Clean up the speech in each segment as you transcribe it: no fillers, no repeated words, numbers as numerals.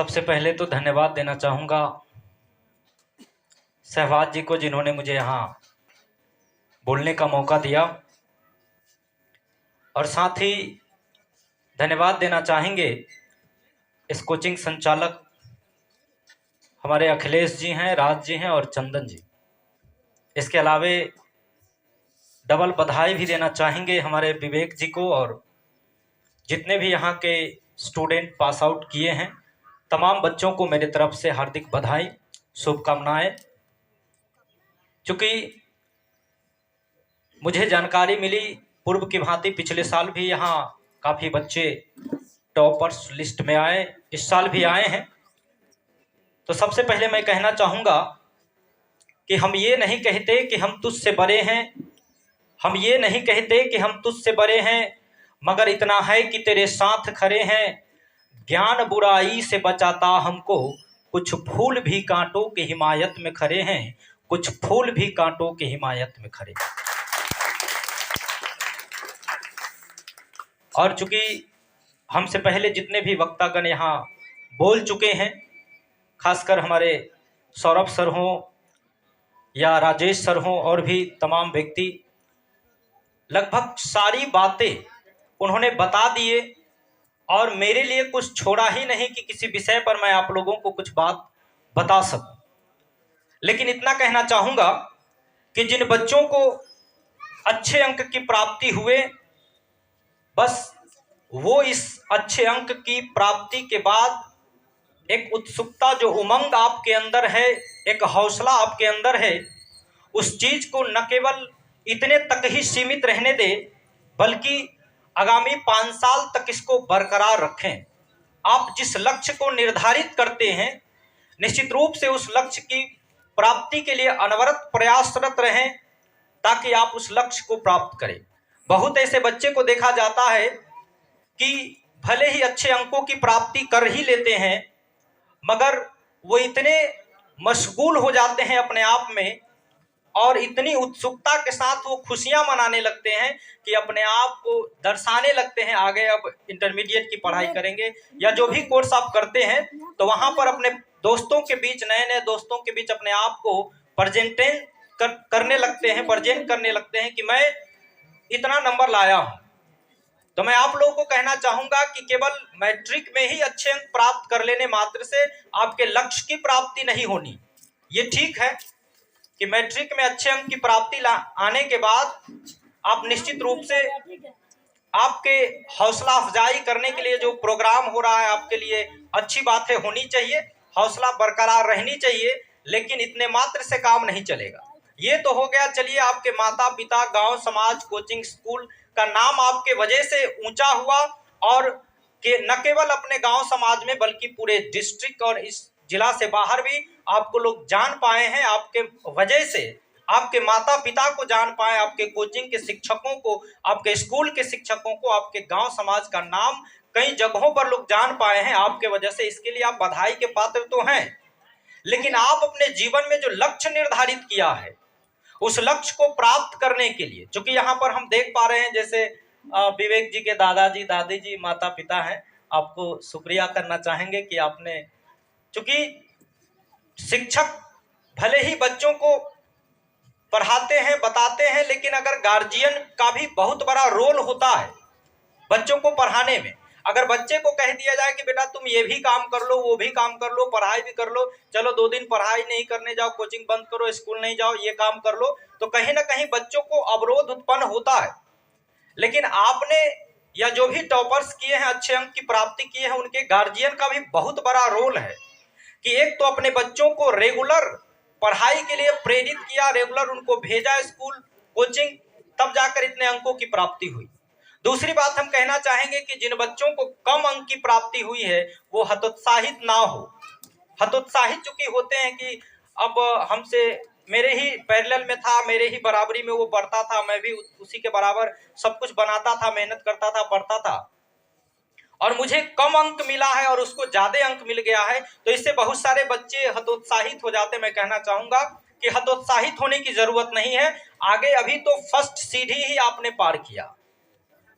सबसे पहले तो धन्यवाद देना चाहूँगा सहवाज जी को, जिन्होंने मुझे यहाँ बोलने का मौका दिया, और साथ ही धन्यवाद देना चाहेंगे इस कोचिंग संचालक हमारे अखिलेश जी हैं, राज जी हैं और चंदन जी। इसके अलावे डबल बधाई भी देना चाहेंगे हमारे विवेक जी को और जितने भी यहाँ के स्टूडेंट पास आउट किए हैं, तमाम बच्चों को मेरे तरफ से हार्दिक बधाई, शुभकामनाएं। चूँकि मुझे जानकारी मिली पूर्व की भांति पिछले साल भी यहाँ काफ़ी बच्चे टॉपर्स लिस्ट में आए, इस साल भी आए हैं। तो सबसे पहले मैं कहना चाहूँगा कि हम ये नहीं कहते कि हम तुझसे बड़े हैं, हम ये नहीं कहते कि हम तुझसे बड़े हैं, मगर इतना है कि तेरे साथ खड़े हैं। ज्ञान बुराई से बचाता हमको, कुछ फूल भी कांटों की हिमायत में खड़े हैं, कुछ फूल भी कांटों की हिमायत में खड़े। और चूंकि हमसे पहले जितने भी वक्तागण यहाँ बोल चुके हैं, खासकर हमारे सौरभ सर हों या राजेश सर हों और भी तमाम व्यक्ति, लगभग सारी बातें उन्होंने बता दिए और मेरे लिए कुछ छोड़ा ही नहीं कि किसी विषय पर मैं आप लोगों को कुछ बात बता सकूं। लेकिन इतना कहना चाहूँगा कि जिन बच्चों को अच्छे अंक की प्राप्ति हुए, बस वो इस अच्छे अंक की प्राप्ति के बाद एक उत्सुकता, जो उमंग आपके अंदर है, एक हौसला आपके अंदर है, उस चीज को न केवल इतने तक ही सीमित रहने दे, बल्कि आगामी 5 साल तक इसको बरकरार रखें। आप जिस लक्ष्य को निर्धारित करते हैं, निश्चित रूप से उस लक्ष्य की प्राप्ति के लिए अनवरत प्रयासरत रहें ताकि आप उस लक्ष्य को प्राप्त करें। बहुत ऐसे बच्चे को देखा जाता है कि भले ही अच्छे अंकों की प्राप्ति कर ही लेते हैं, मगर वो इतने मशगूल हो जाते हैं अपने आप में और इतनी उत्सुकता के साथ वो खुशियां मनाने लगते हैं कि अपने आप को दर्शाने लगते हैं। आगे अब इंटरमीडिएट की पढ़ाई करेंगे या जो भी कोर्स आप करते हैं, तो वहां पर अपने दोस्तों के बीच, नए नए दोस्तों के बीच अपने आप को प्रेजेंट करने लगते हैं कि मैं इतना नंबर लाया हूं। तो मैं आप लोगों को कहना चाहूंगा कि केवल मैट्रिक में ही अच्छे अंक प्राप्त कर लेने मात्र से आपके लक्ष्य की प्राप्ति नहीं होनी। ये ठीक है कि मैट्रिक में अच्छे अंक की प्राप्ति आने के बाद आप निश्चित रूप से आपके हौसला अफजाई करने के लिए जो प्रोग्राम हो रहा है, आपके लिए अच्छी बातें होनी चाहिए, हौसला बरकरार रहनी चाहिए, लेकिन इतने मात्र से काम नहीं चलेगा। ये तो हो गया, चलिए आपके माता पिता, गांव समाज, कोचिंग स्कूल का नाम आपके वजह से ऊंचा हुआ और न केवल अपने गांव समाज में बल्कि पूरे डिस्ट्रिक्ट और इस जिला से बाहर भी आपको लोग जान पाए हैं। आपके वजह से आपके माता पिता को जान पाए, आपके कोचिंग के शिक्षकों को, आपके स्कूल के शिक्षकों को, आपके गांव समाज का नाम कई जगहों पर लोग जान पाए हैं आपके वजह से। इसके लिए आप बधाई के पात्र तो हैं, लेकिन आप अपने जीवन में जो लक्ष्य निर्धारित किया है, उस लक्ष्य को प्राप्त करने के लिए, चूंकि यहाँ पर हम देख पा रहे हैं जैसे विवेक जी के दादाजी दादी जी माता पिता हैं, आपको शुक्रिया करना चाहेंगे कि आपने, चूंकि शिक्षक भले ही बच्चों को पढ़ाते हैं, बताते हैं, लेकिन अगर गार्जियन का भी बहुत बड़ा रोल होता है बच्चों को पढ़ाने में। अगर बच्चे को कह दिया जाए कि बेटा तुम ये भी काम कर लो, वो भी काम कर लो, पढ़ाई भी कर लो, चलो 2 दिन पढ़ाई नहीं करने जाओ, कोचिंग बंद करो, स्कूल नहीं जाओ, ये काम कर लो, तो कहीं ना कहीं बच्चों को अवरोध उत्पन्न होता है। लेकिन आपने या जो भी टॉपर्स किए हैं, अच्छे अंक की प्राप्ति किए हैं, उनके गार्जियन का भी बहुत बड़ा रोल है कि एक तो अपने बच्चों को रेगुलर पढ़ाई के लिए प्रेरित किया, रेगुलर उनको भेजा स्कूल, कोचिंग, तब जाकर इतने अंकों की प्राप्ति हुई। दूसरी बात हम कहना चाहेंगे कि जिन बच्चों को कम अंक की प्राप्ति हुई है वो हतोत्साहित ना हो। हतोत्साहित चूंकि होते हैं कि अब हमसे, मेरे ही पैरेलल में था, मेरे ही बराबरी में वो पढ़ता था, मैं भी उसी के बराबर सब कुछ बनाता था, मेहनत करता था, पढ़ता था, और मुझे कम अंक मिला है और उसको ज्यादा अंक मिल गया है, तो इससे बहुत सारे बच्चे हतोत्साहित हो जाते। मैं कहना चाहूंगा कि हतोत्साहित होने की जरूरत नहीं है। आगे अभी तो फर्स्ट सीढ़ी ही आपने पार किया,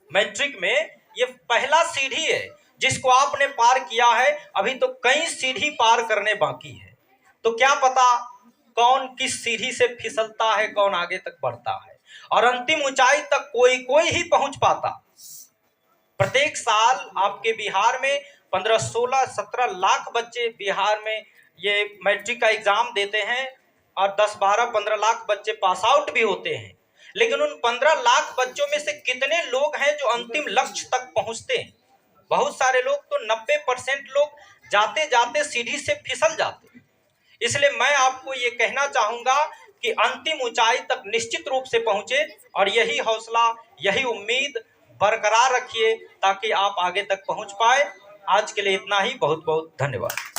मैट्रिक में ये पहला सीढ़ी है जिसको आपने पार किया है, अभी तो कई सीढ़ी पार करने बाकी है। तो क्या पता कौन किस सीढ़ी से फिसलता है, कौन आगे तक बढ़ता है, और अंतिम ऊंचाई तक कोई कोई ही पहुंच पाता। प्रत्येक साल आपके बिहार में 15, 16, 17 लाख बच्चे बिहार में ये मैट्रिक का एग्जाम देते हैं और 10, 12, 15 लाख बच्चे पास आउट भी होते हैं। लेकिन उन 15 लाख बच्चों में से कितने लोग हैं जो अंतिम लक्ष्य तक पहुंचते हैं? बहुत सारे लोग तो 90% लोग जाते जाते सीढ़ी से फिसल जाते हैं। इसलिए मैं आपको ये कहना चाहूंगा कि अंतिम ऊंचाई तक निश्चित रूप से पहुंचे, और यही हौसला, यही उम्मीद बरकरार रखिए ताकि आप आगे तक पहुंच पाए। आज के लिए इतना ही। बहुत बहुत धन्यवाद।